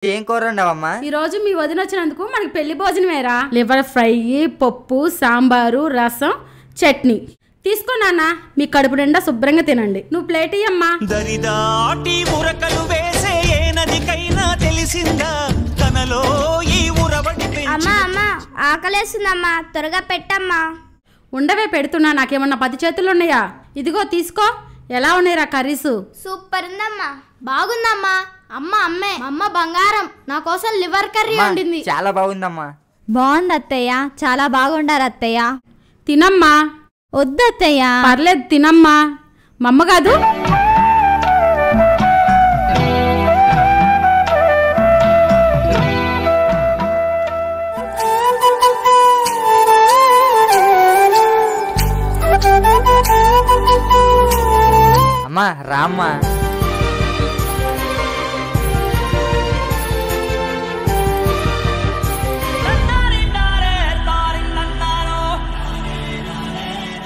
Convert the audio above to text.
ఏం కూర వండావమ్మా? ఈ రోజు మీ వదిన వచ్చినందుకు మనకి పెళ్లి భోజనమేరా. లివర్ ఫ్రై, పప్పు, సాంబారు, రసం, చట్నీ. తీసుకో నాన్న, మీ కడుపు నిండా శుభ్రంగా తినండి. నువ్వు ప్లేట్ ఇయ్యమ్మా. దరిదాటి ఉరకలు వేసే ఏ నదికైనా తెలిసిందా తనలో ఈ ఉరవడి పెంచి. అమ్మా అమ్మా ఆకలేస్తుందమ్మా, త్వరగా పెట్టమ్మా. ఉండవే పెడుతున్నా. నాకేమన్నా 10 చేతులు ఉన్నాయా? ఇదిగో తీసుకో. ఎలా ఉన్నాయిరా కర్రీసు? సూపర్ ఉందమ్మా. బాగుందమ్మా. అమ్మే అమ్మ బంగారం, నా కోసం లివర్ కర్రీ వండింది. చాలా బాగుందమ్మా. బాగుంది అత్తయ్య, చాలా బాగుండారు అత్తయ్య. తినమ్మా. వద్దు అత్తయ్య. పర్లేదు తినమ్మా. మా అమ్మ కాదు. అమ్మా రామ్మా.